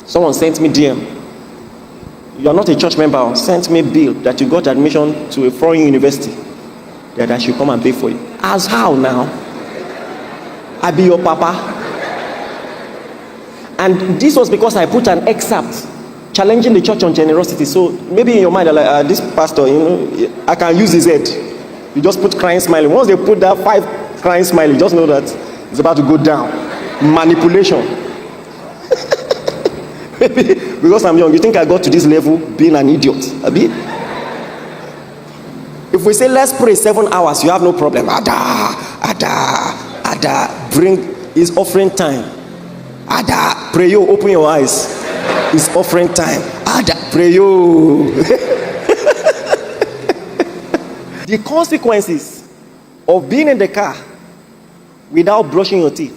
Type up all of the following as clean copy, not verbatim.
Someone sent me DM. You are not a church member. Sent me bill that you got admission to a foreign university. That I should come and pay for you. As how now? I be your papa. And this was because I put an excerpt challenging the church on generosity. So maybe in your mind, you're like, this pastor, I can use his head. You just put crying smiley. Once they put that 5 crying smiley, just know that it's about to go down. Manipulation. Because I'm young, you think I got to this level being an idiot? Abi? If we say let's pray 7 hours, you have no problem. Ada, bring is offering time. Ada, pray yo, open your eyes. It's offering time. Ada, pray yo. The consequences of being in the car without brushing your teeth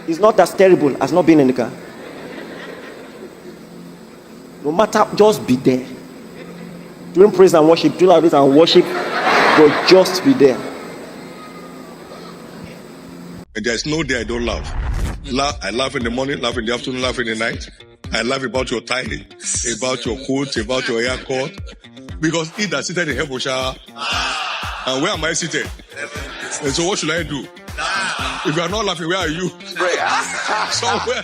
is not as terrible as not being in the car. No matter, just be there. During praise and worship, do like this and worship, but just be there. And there's no day I don't laugh. I laugh in the morning, laugh in the afternoon, laugh in the night. I laugh about your tie, about your coat, about your haircut. Because he that seated in heaven shall. And where am I seated? And so what should I do? If you are not laughing, where are you? Somewhere.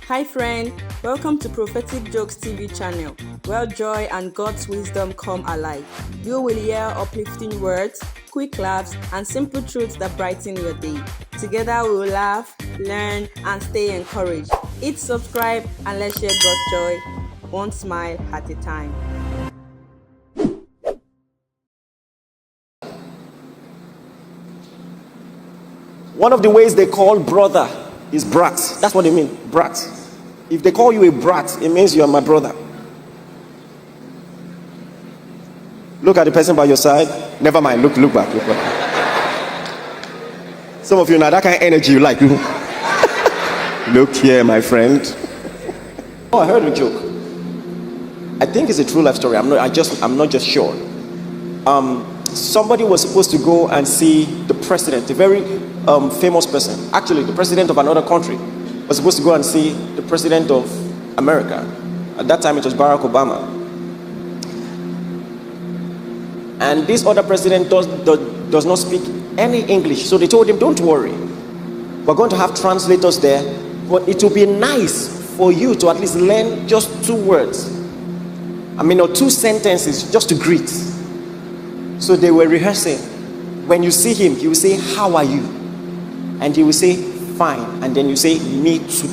Hi friend, welcome to Prophetic Jokes TV channel, where joy and God's wisdom come alive. You will hear uplifting words, quick laughs, and simple truths that brighten your day. Together we will laugh, learn, and stay encouraged. Hit subscribe and let's share God's joy, one smile at a time. One of the ways they call brother is brat. That's what they mean, brat. If they call you a brat, it means you are my brother. Look at the person by your side. Never mind, look back. Some of you now, that kind of energy you like. Look here, my friend. Oh, I heard a joke. I think it's a true life story. I'm not just sure. Somebody was supposed to go and see the president, a very famous person. Actually, the president of another country was supposed to go and see the president of America. At that time, it was Barack Obama. And this other president does not speak any English. So they told him, don't worry. We're going to have translators there. But it will be nice for you to at least learn just 2 words. Or 2 sentences just to greet. So they were rehearsing. When you see him, he will say, how are you? And he will say, fine. And then you say, me too.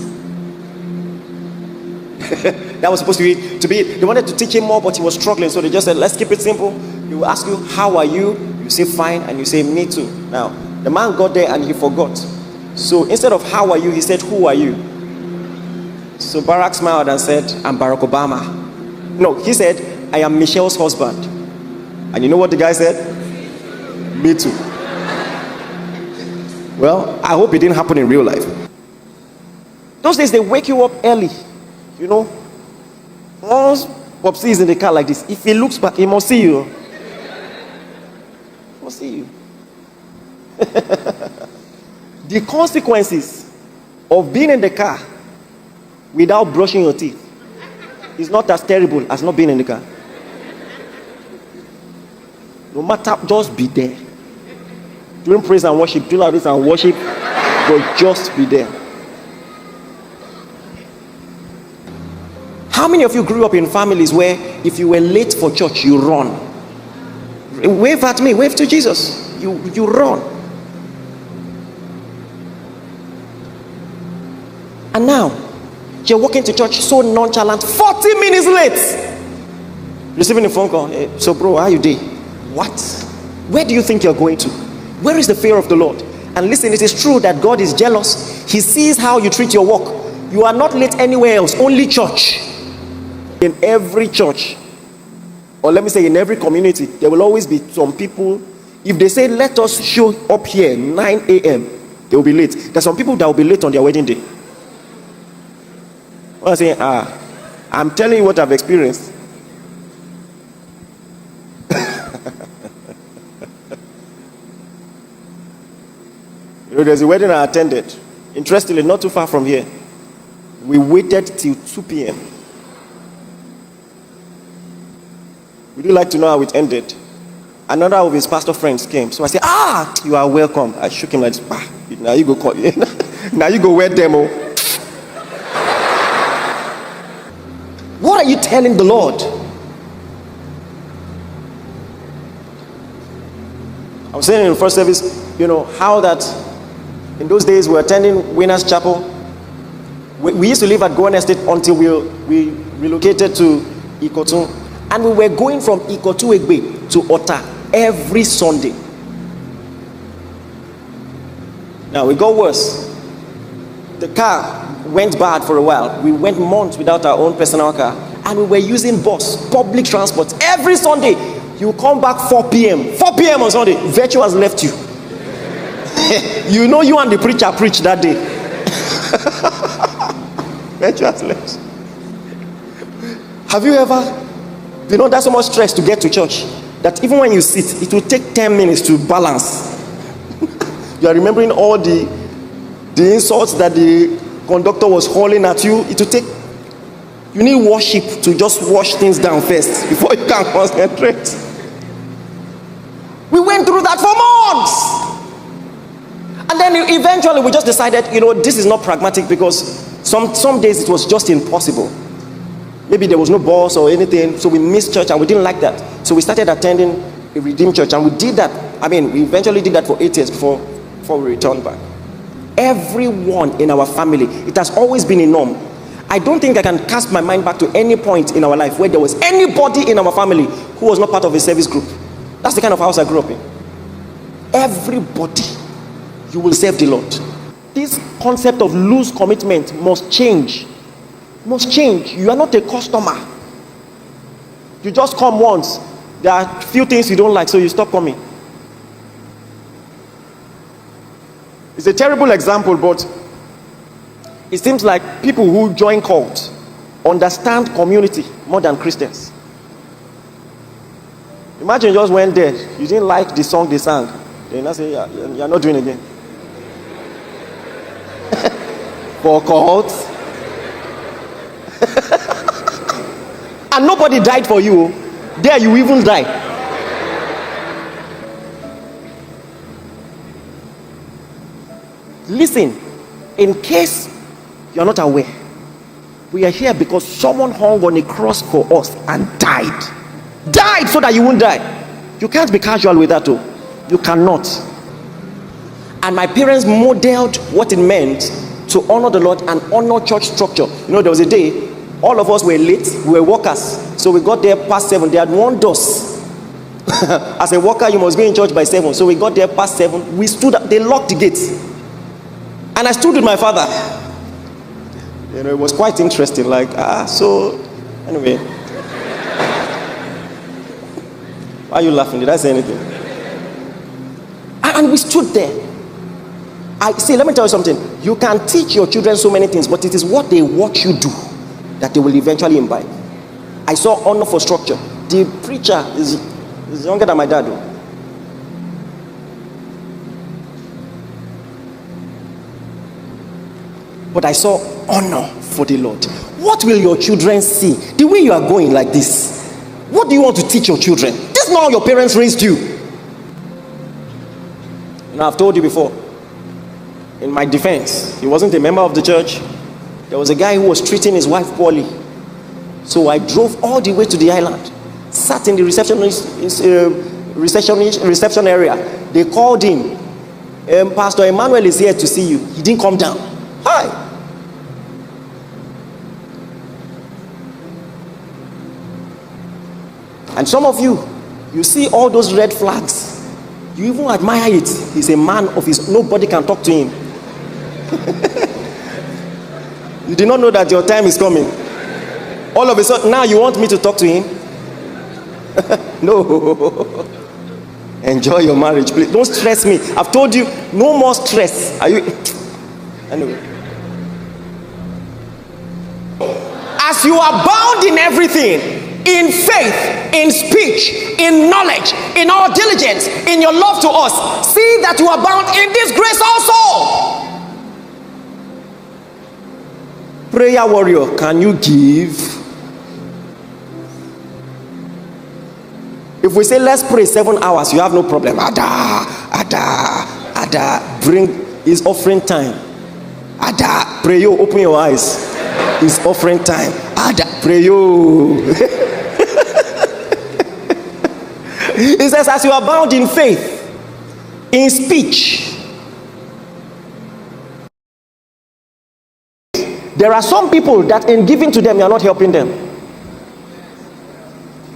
That was supposed to be, they wanted to teach him more, but he was struggling. So they just said, let's keep it simple. He will ask you, how are you? You say, fine. And you say, me too. Now, the man got there and he forgot. So instead of how are you, he said, who are you? So Barack smiled and said, I'm Barack Obama. No, he said, I am Michelle's husband. And you know what the guy said? Me too. Well, I hope it didn't happen in real life. Those days they wake you up early. Once Popsy is in the car like this, if he looks back, he must see you. He must see you. The consequences of being in the car without brushing your teeth is not as terrible as not being in the car. No matter, just be there. During praise and worship, do like this and worship, but just be there. How many of you grew up in families where if you were late for church, you run? Wave at me, wave to Jesus. You run. And now, you're walking to church so nonchalant, 40 minutes late. Receiving a phone call. Hey, so bro, how you doing? What? Where do you think you're going to? Where is the fear of the Lord? And listen, it is true that God is jealous. He sees how you treat your work. You are not late anywhere else, only church. In every church, or let me say in every community, there will always be some people. If they say, let us show up here 9 a.m., they will be late. There's some people that will be late on their wedding day. What I'm saying, I'm telling you what I've experienced. There's a wedding I attended, interestingly, not too far from here. We waited till 2 p.m. Would you like to know how it ended? Another of his pastor friends came. So I said, you are welcome. I shook him like this. Now you go call. Now you go wear demo. What are you telling the Lord? I was saying in the first service, how that in those days we were attending Winners Chapel. We used to live at Gowan Estate until we relocated to Ikotun. And we were going from Ikotun Egbe to Ota every Sunday. Now it got worse. The car went bad for a while. We went months without our own personal car. And we were using bus, public transport. Every Sunday, you come back 4 p.m. 4 p.m. on Sunday, virtue has left you. You and the preacher preached that day. Virtue has left. Have you ever been under so much stress to get to church that even when you sit, it will take 10 minutes to balance? You are remembering all the insults that the conductor was hurling at you. It will take, you need worship to just wash things down first before you can concentrate. We went through that for months. And then eventually we just decided, this is not pragmatic, because some days it was just impossible. Maybe there was no bus or anything, so we missed church and we didn't like that. So we started attending a redeemed church, and we did that. We eventually did that for 8 years before we returned back. Everyone in our family, it has always been a norm. I don't think I can cast my mind back to any point in our life where there was anybody in our family who was not part of a service group. That's the kind of house I grew up in. Everybody, you will serve the Lord. This concept of loose commitment must change. You are not a customer. You just come once. There are few things you don't like, so you stop coming. It's a terrible example, but it seems like people who join cults understand community more than Christians. Imagine you just went there, you didn't like the song they sang, then I say, you're not doing it again. For cults. And nobody died for you. There you even die. Listen, in case you're not aware, we are here because someone hung on a cross for us and died so that you won't die. You can't be casual with that, though. You cannot. And my parents modeled what it meant to honor the Lord and honor church structure. There was a day all of us were late. We were workers, so we got there past 7. They had warned us. As a worker, you must be in church by 7. So we got there past 7. We stood up. They locked the gates, and I stood with my father. It was quite interesting. So anyway, why are you laughing? Did I say anything? And we stood there. Let me tell you something. You can teach your children so many things, but it is what they watch you do that they will eventually imbibe. I saw honor for structure. The preacher is younger than my dad, though. But I saw honor for the Lord. What will your children see? The way you are going like this, what do you want to teach your children? This is not how your parents raised you. I've told you before, in my defense, he wasn't a member of the church. There was a guy who was treating his wife poorly. So I drove all the way to the island, sat in the reception area. They called him. Pastor Emmanuel is here to see you. He didn't come down. Hi. And some of you see all those red flags. You even admire it. He's a man of his, nobody can talk to him. You did not know that your time is coming. All of a sudden, now you want me to talk to him? No. Enjoy your marriage, please. Don't stress me. I've told you, no more stress. Are you? Anyway. As you are bound in everything, in faith, in speech, in knowledge, in all diligence, in your love to us, see that you are bound in this grace also. prayer warrior, can you give? If we say let's pray 7 hours, you have no problem. Ada, bring, it's offering time. Ada, pray yo, open your eyes. It's offering time. Ada, pray yo. It says, as you are bound in faith, in speech. There are some people that in giving to them, you are not helping them.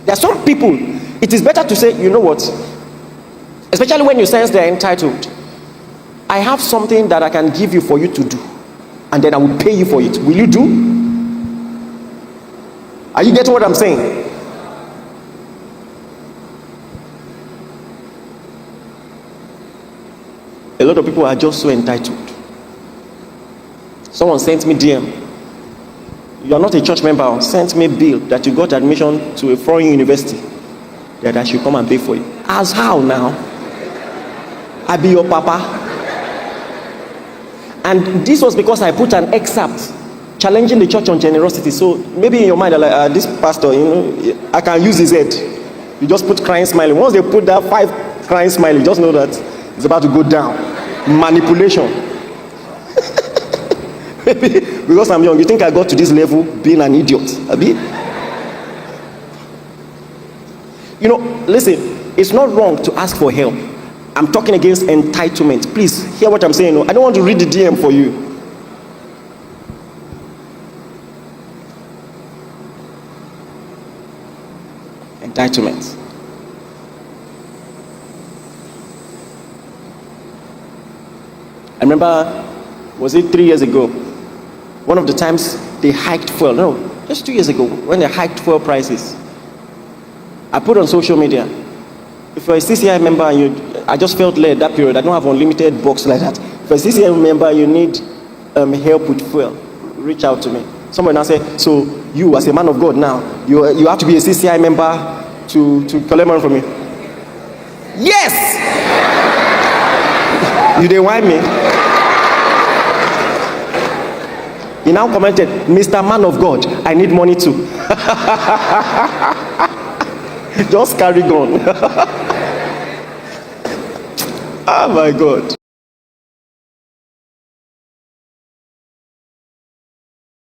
There are some people, it is better to say, you know what, especially when you sense they are entitled, I have something that I can give you for you to do, and then I will pay you for it. Will you do? Are you getting what I'm saying? A lot of people are just so entitled. Someone sent me DM. You are not a church member. Sent me bill that you got admission to a foreign university, that I should come and pay for you. As how now? I be your papa. And this was because I put an excerpt challenging the church on generosity. So maybe in your mind, like, this pastor, you know, I can use his head. You just put crying smiley. Once they put that 5 crying smiley, just know that it's about to go down. Manipulation. Because I'm young, you think I got to this level being an idiot? Abi? You know, listen, it's not wrong to ask for help. I'm talking against entitlement. Please hear what I'm saying. I don't want to read the DM for you. Entitlement. I remember, was it 3 years ago? One of the times they hiked fuel. No, just 2 years ago when they hiked fuel prices. I put on social media. If you're a CCI member and I just felt led that period. I don't have unlimited box like that. If you're a CCI member, you need help with fuel, reach out to me. Someone now said, so you as a man of God now, you have to be a CCI member to collect money from me. Yes! You didn't whine me. He now commented, Mr. Man of God, I need money too. Just carry on. Oh my God.